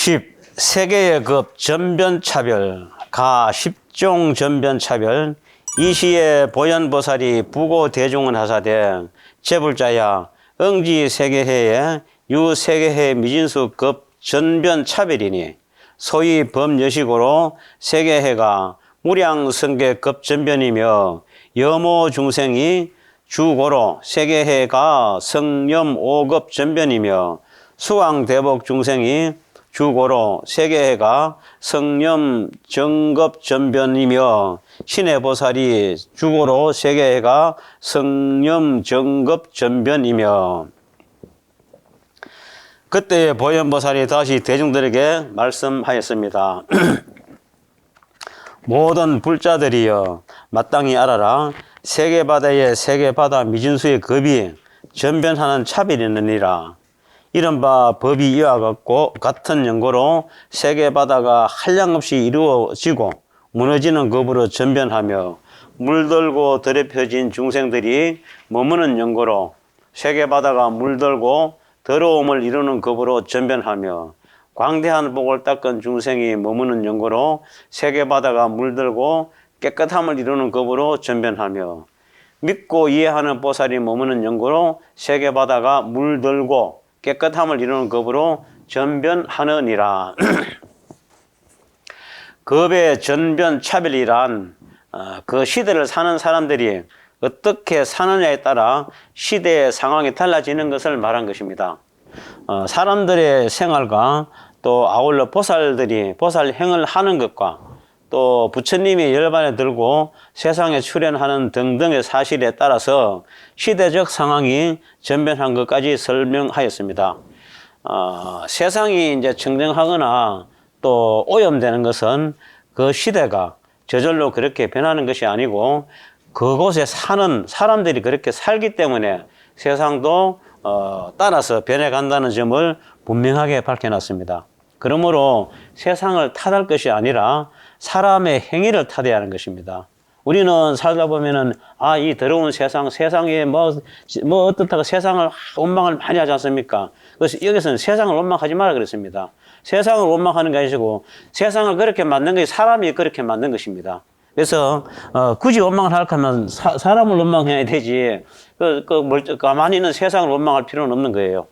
10. 세계의 급 전변차별 가 10종 전변차별 이 시에 보현보살이 부고 대중은 하사대 제불자야 응지 세계해에 유세계해 미진수 급 전변차별이니 소위 범여식으로 세계해가 무량성계급 전변이며 여모 중생이 주고로 세계해가 성념 5급 전변이며 수왕대복 중생이 주고로 세계해가 성념 정급 전변이며 신의 보살이 주고로 세계해가 성념 정급 전변이며 그때 보현보살이 다시 대중들에게 말씀하였습니다. 모든 불자들이여 마땅히 알아라. 세계바다에 세계바다 미진수의 급이 전변하는 차별이 있느니라. 이른바 법이 이와 같은 연고로 세계바다가 한량없이 이루어지고 무너지는 급으로 전변하며 물들고 더럽혀진 중생들이 머무는 연고로 세계바다가 물들고 더러움을 이루는 급으로 전변하며 광대한 복을 닦은 중생이 머무는 연고로 세계바다가 물들고 깨끗함을 이루는 급으로 전변하며 믿고 이해하는 보살이 머무는 연고로 세계바다가 물들고 깨끗함을 이루는 급으로 전변하느니라. 급의 전변차별이란 그 시대를 사는 사람들이 어떻게 사느냐에 따라 시대의 상황이 달라지는 것을 말한 것입니다. 사람들의 생활과 또 아울러 보살들이 보살행을 하는 것과 또 부처님이 열반에 들고 세상에 출현하는 등등의 사실에 따라서 시대적 상황이 전변한 것까지 설명하였습니다. 세상이 이제 청정하거나 또 오염되는 것은 그 시대가 저절로 그렇게 변하는 것이 아니고 그곳에 사는 사람들이 그렇게 살기 때문에 세상도 따라서 변해간다는 점을 분명하게 밝혀놨습니다. 그러므로 세상을 탓할 것이 아니라 사람의 행위를 탓해야 하는 것입니다. 우리는 살다 보면은 이 더러운 세상에 뭐 어떻다고 세상을 원망을 많이 하지 않습니까? 그래서 여기서는 세상을 원망하지 마라 그랬습니다. 세상을 원망하는 게 아니고 세상을 그렇게 만든 것이 사람이 그렇게 만든 것입니다. 그래서 굳이 원망을 할 거면 사람을 원망해야 되지 가만히 있는 세상을 원망할 필요는 없는 거예요.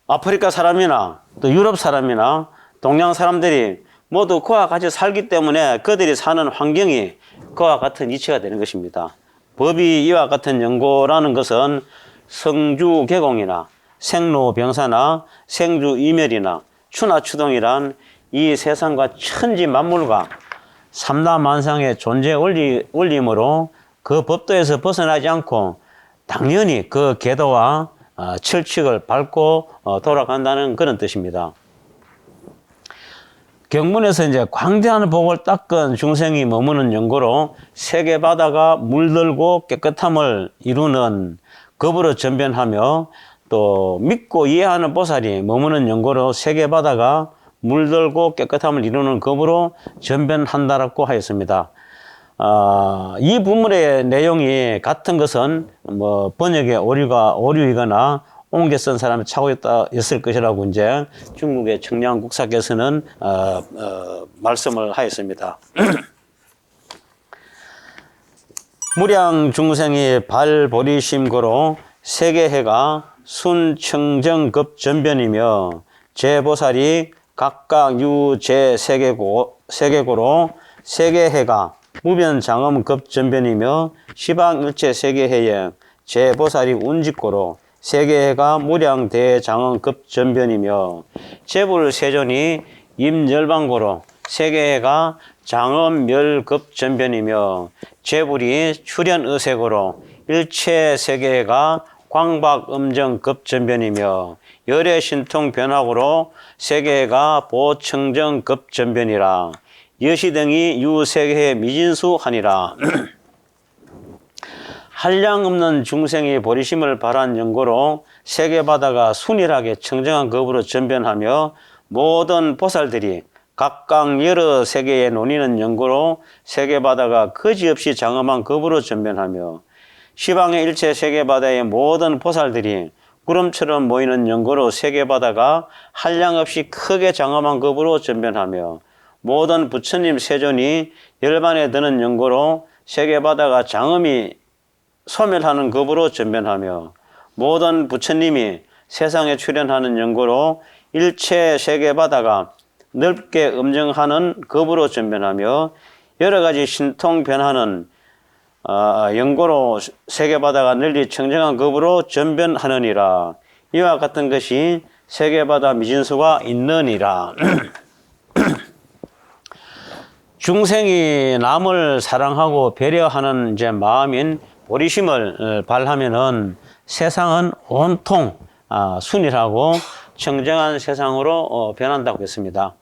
아프리카 사람이나 또 유럽 사람이나 동양 사람들이 모두 그와 같이 살기 때문에 그들이 사는 환경이 그와 같은 이치가 되는 것입니다. 법이 이와 같은 연고라는 것은 성주개공이나 생로병사나 생주이멸이나 추나추동이란 이 세상과 천지 만물과 삼라만상의 존재 원리이므로 그 법도에서 벗어나지 않고 당연히 그 계도와 철칙을 밟고 돌아간다는 그런 뜻입니다. 경문에서 이제 광대한 복을 닦은 중생이 머무는 연고로 세계바다가 물들고 깨끗함을 이루는 급으로 전변하며 또 믿고 이해하는 보살이 머무는 연고로 세계바다가 물들고 깨끗함을 이루는 급으로 전변한다라고 하였습니다. 이 부문의 내용이 같은 것은 번역의 오류이거나 옮겨 쓴 사람이 착오였을 것이라고 이제 중국의 청량국사께서는 말씀을 하였습니다. 무량 중생이 발보리심고로 세계해가 순청정급 전변이며 제보살이 각각 유제세계고로 세계해가 무변장엄급 전변이며 시방일체 세계해에 제보살이 운직고로 세계해가 무량대장엄급 전변이며 제불세존이 임열반고로 세계해가 장엄멸급 전변이며 제불이 출현의색으로 일체세계해가 광박음정급 전변이며 열애신통변학으로 세계해가 보청정급 전변이라. 여시등이 유세계해 미진수하니라. 한량없는 중생이 보리심을 바란 연고로 세계바다가 순일하게 청정한 급으로 전변하며 모든 보살들이 각각 여러 세계에 논의는 연고로 세계바다가 거지없이 장엄한 급으로 전변하며 시방의 일체 세계바다의 모든 보살들이 구름처럼 모이는 연고로 세계바다가 한량없이 크게 장엄한 급으로 전변하며 모든 부처님 세존이 열반에 드는 연고로 세계바다가 장엄히 소멸하는 급으로 전변하며 모든 부처님이 세상에 출현하는 연고로 일체 세계바다가 넓게 음정하는 급으로 전변하며 여러 가지 신통 변하는 연고로 세계바다가 널리 청정한 급으로 전변하느니라. 이와 같은 것이 세계바다 미진수가 있느니라. 중생이 남을 사랑하고 배려하는 이제 마음인 보리심을 발하면은 세상은 온통 순이라고 청정한 세상으로 변한다고 했습니다.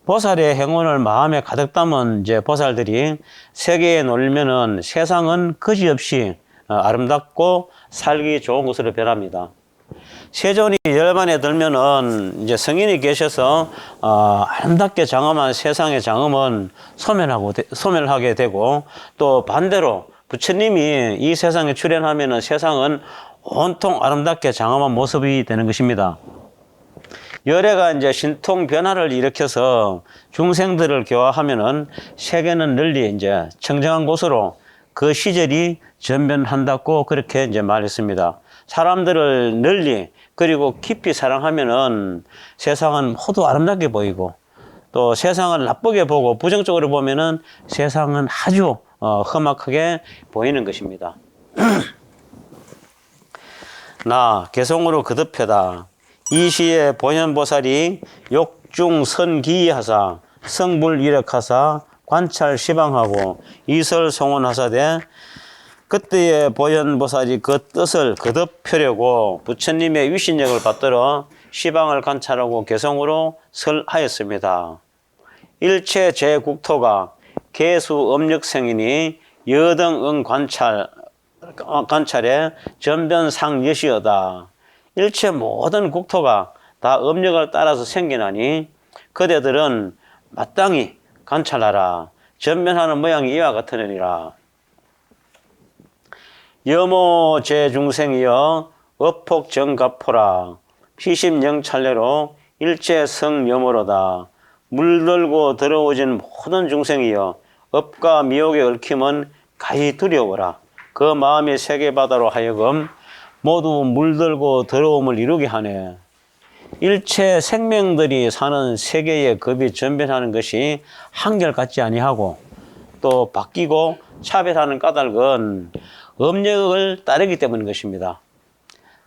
보살의 행운을 마음에 가득 담은 이제 보살들이 세계에 놀면은 세상은 그지없이 아름답고 살기 좋은 곳으로 변합니다. 세존이 열반에 들면은 이제 성인이 계셔서 아름답게 장엄한 세상의 장엄은 소멸하게 되고, 또 반대로 부처님이 이 세상에 출현하면은 세상은 온통 아름답게 장엄한 모습이 되는 것입니다. 열애가 이제 신통 변화를 일으켜서 중생들을 교화하면은 세계는 널리 이제 청정한 곳으로 그 시절이 전변한다고 그렇게 이제 말했습니다. 사람들을 널리 그리고 깊이 사랑하면은 세상은 모두 아름답게 보이고, 또 세상을 나쁘게 보고 부정적으로 보면은 세상은 아주 험악하게 보이는 것입니다. 나 개성으로 거듭해다. 이 시에 보현보살이 욕중선기하사 성불이력하사 관찰 시방하고 이설 송원하사되, 그때의 보현보살이 그 뜻을 거듭하려고 부처님의 위신력을 받들어 시방을 관찰하고 개성으로 설하였습니다. 일체 제국토가 개수 음력생이니 여등응 관찰에 전변상여시여다. 일체 모든 국토가 다 음력을 따라서 생겨나니 그대들은 마땅히 관찰하라. 전변하는 모양이 이와 같으니라. 여모 제중생이여 업폭정갑포라. 피심영찰례로 일체 성여모로다. 물들고 들어오진 모든 중생이여 업과 미혹에 얽힘은 가히 두려워라. 그 마음의 세계바다로 하여금 모두 물들고 더러움을 이루게 하네. 일체 생명들이 사는 세계의 급이 전변하는 것이 한결같지 아니하고, 또 바뀌고 차별하는 까닭은 업력을 따르기 때문인 것입니다.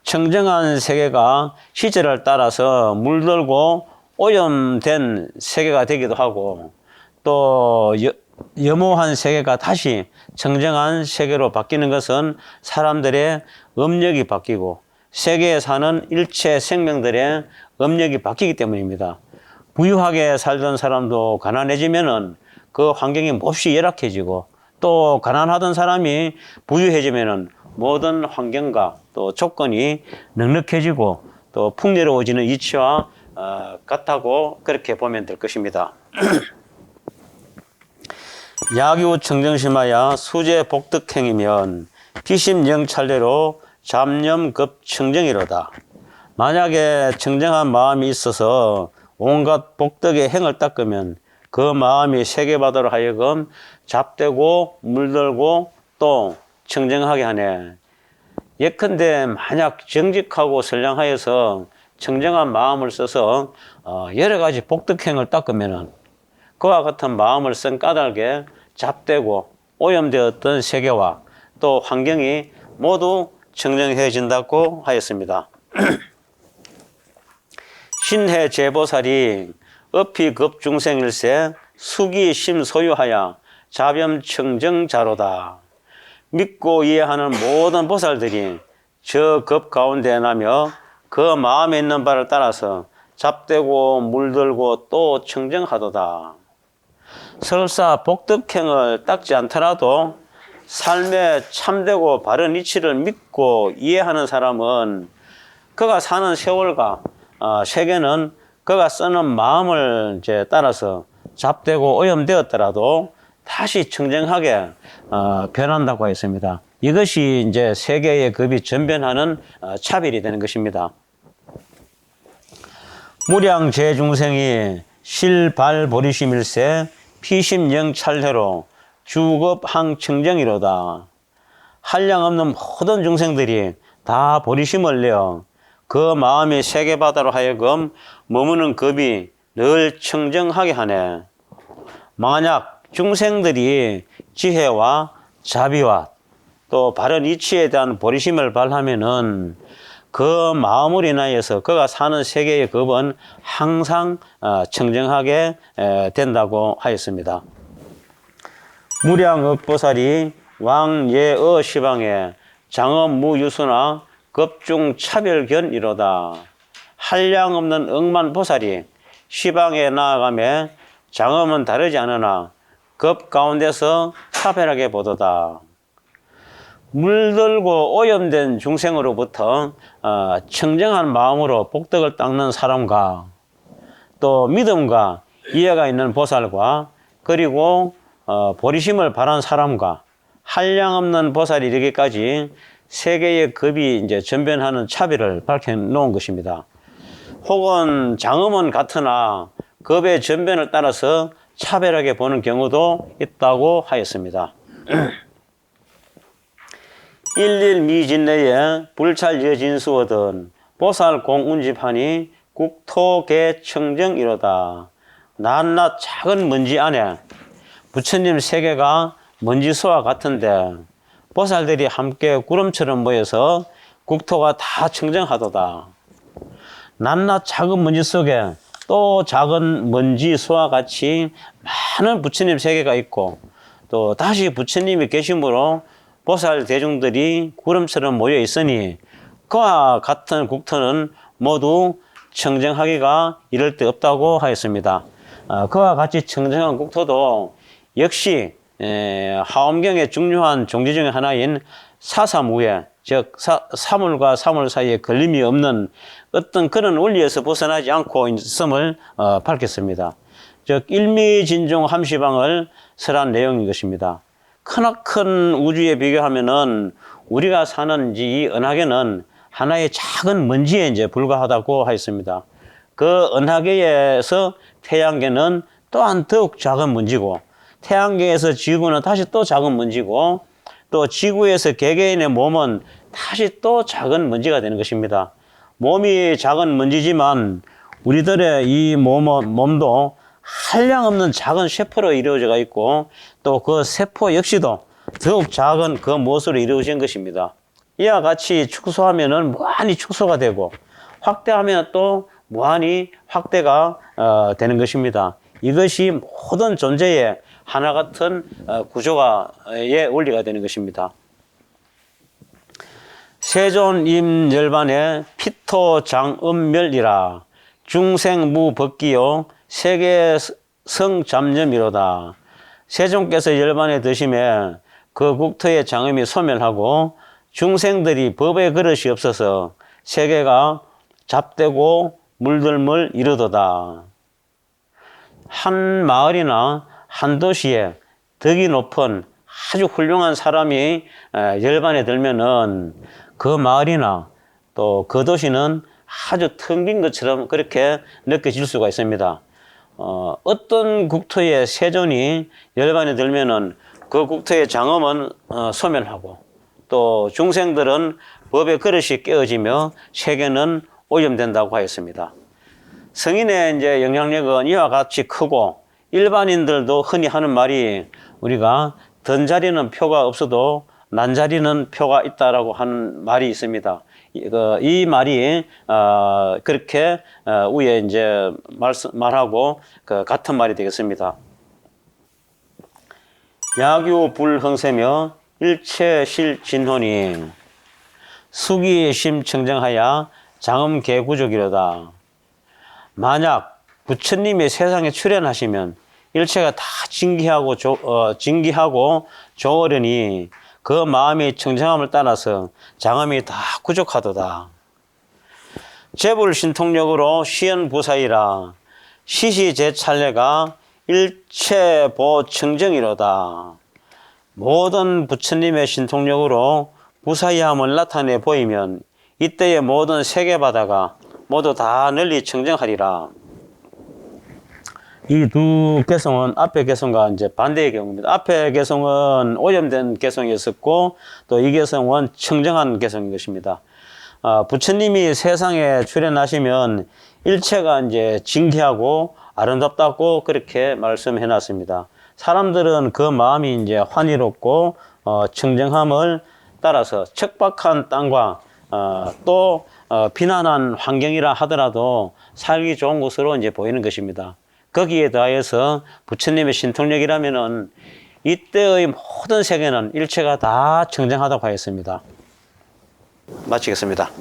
청정한 세계가 시절을 따라서 물들고 오염된 세계가 되기도 하고, 또 염호한 세계가 다시 청정한 세계로 바뀌는 것은 사람들의 업력이 바뀌고 세계에 사는 일체 생명들의 업력이 바뀌기 때문입니다. 부유하게 살던 사람도 가난해지면은 그 환경이 몹시 열악해지고, 또 가난하던 사람이 부유해지면은 모든 환경과 또 조건이 넉넉해지고 또 풍요로워지는 이치와 같다고 그렇게 보면 될 것입니다. 야규 청정심하야 수제 복덕행이면 비심영찰례로 잡념급 청정이로다. 만약에 청정한 마음이 있어서 온갖 복덕의 행을 닦으면 그 마음이 세계바다로 하여금 잡되고 물들고 또 청정하게 하네. 예컨대 만약 정직하고 선량하여서 청정한 마음을 써서 여러 가지 복덕행을 닦으면은 그와 같은 마음을 쓴 까닭에 잡되고 오염되었던 세계와 또 환경이 모두 청정해진다고 하였습니다. 신해 제보살이 업희급중생일세 수기심 소유하여 자변청정자로다. 믿고 이해하는 모든 보살들이 저 급 가운데 나며 그 마음에 있는 바를 따라서 잡되고 물들고 또 청정하도다. 설사 복덕행을 닦지 않더라도 삶에 참되고 바른 이치를 믿고 이해하는 사람은 그가 사는 세월과 세계는 그가 쓰는 마음을 이제 따라서 잡되고 오염되었더라도 다시 청정하게 변한다고 했습니다. 이것이 이제 세계의 급이 전변하는 차별이 되는 것입니다. 무량 제중생이 실발보리심일세 피심영찰회로 주급항청정이로다. 한량 없는 모든 중생들이 다 보리심을 내어 그 마음이 세계바다로 하여금 머무는 급이 늘 청정하게 하네. 만약 중생들이 지혜와 자비와 또 바른 이치에 대한 보리심을 발하면은 그 마음으로 인하여서 그가 사는 세계의 급은 항상 청정하게 된다고 하였습니다. 무량억보살이 왕예어 시방에 장엄무유수나 급중차별견이로다. 한량 없는 억만보살이 시방에 나아가며 장엄은 다르지 않으나 급 가운데서 차별하게 보도다. 물들고 오염된 중생으로부터 청정한 마음으로 복덕을 닦는 사람과 또 믿음과 이해가 있는 보살과 그리고 보리심을 바란 사람과 한량 없는 보살이 이르기까지 세계의 급이 이제 전변하는 차별을 밝혀 놓은 것입니다. 혹은 장엄은 같으나 급의 전변을 따라서 차별하게 보는 경우도 있다고 하였습니다. 일일미진내에 불찰여진수어든 보살공운집하니 국토계청정이로다. 낱낱 작은 먼지 안에 부처님 세계가 먼지수와 같은데 보살들이 함께 구름처럼 모여서 국토가 다 청정하도다. 낱낱 작은 먼지 속에 또 작은 먼지수와 같이 많은 부처님 세계가 있고 또 다시 부처님이 계심으로 보살 대중들이 구름처럼 모여 있으니 그와 같은 국토는 모두 청정하기가 이를 데 없다고 하였습니다. 그와 같이 청정한 국토도 역시 하엄경의 중요한 종지 중에 하나인 사사무예, 즉 사물과 사물 사이에 걸림이 없는 어떤 그런 원리에서 벗어나지 않고 있음을 밝혔습니다. 즉 일미진종 함시방을 설한 내용인 것입니다. 크나큰 우주에 비교하면은 우리가 사는 이 은하계는 하나의 작은 먼지에 이제 불과하다고 하였습니다. 그 은하계에서 태양계는 또한 더욱 작은 먼지고, 태양계에서 지구는 다시 또 작은 먼지고, 또 지구에서 개개인의 몸은 다시 또 작은 먼지가 되는 것입니다. 몸이 작은 먼지지만 우리들의 이 몸도 한량없는 작은 세포로 이루어져 있고 또 그 세포 역시도 더욱 작은 그 무엇으로 이루어진 것입니다. 이와 같이 축소하면은 무한히 축소가 되고 확대하면 또 무한히 확대가 되는 것입니다. 이것이 모든 존재의 하나 같은 구조가의 원리가 되는 것입니다. 세존임열반의 피토장음멸이라 중생무법기요 세계성잡념이로다. 세존께서 열반에 드심에 그 국토의 장엄이 소멸하고 중생들이 법의 그릇이 없어서 세계가 잡되고 물들물 이르도다. 한 마을이나 한 도시에 덕이 높은 아주 훌륭한 사람이 열반에 들면은 그 마을이나 또 그 도시는 아주 텅 빈 것처럼 그렇게 느껴질 수가 있습니다. 어떤 국토의 세존이 열반에 들면은 그 국토의 장엄은 소멸하고 또 중생들은 법의 그릇이 깨어지며 세계는 오염된다고 하였습니다. 성인의 이제 영향력은 이와 같이 크고 일반인들도 흔히 하는 말이 우리가 든 자리는 표가 없어도 난 자리는 표가 있다라고 하는 말이 있습니다. 이 말이 그렇게 위에 이제 말하고 같은 말이 되겠습니다. 야규 불흥세며 일체실진혼이 수기심 청정하야 장엄계구족이로다. 만약 부처님이 세상에 출현하시면 일체가 다 징기하고 조어려니 그 마음의 청정함을 따라서 장엄이 다 구족하도다. 재불신통력으로 시연부사이라 시시제찰례가 일체보청정이로다. 모든 부처님의 신통력으로 무사히함을 나타내 보이면 이때의 모든 세계 바다가 모두 다 널리 청정하리라. 이 두 개성은 앞의 개성과 이제 반대의 경우입니다. 앞의 개성은 오염된 개성이었었고 또 이 개성은 청정한 개성인 것입니다. 부처님이 세상에 출현하시면 일체가 이제 진귀하고 아름답다고 그렇게 말씀해 놨습니다. 사람들은 그 마음이 이제 환희롭고 청정함을 따라서 척박한 땅과 또 비난한 환경이라 하더라도 살기 좋은 곳으로 이제 보이는 것입니다. 거기에 더해서 부처님의 신통력이라면은 이때의 모든 세계는 일체가 다 청정하다고 하였습니다. 마치겠습니다.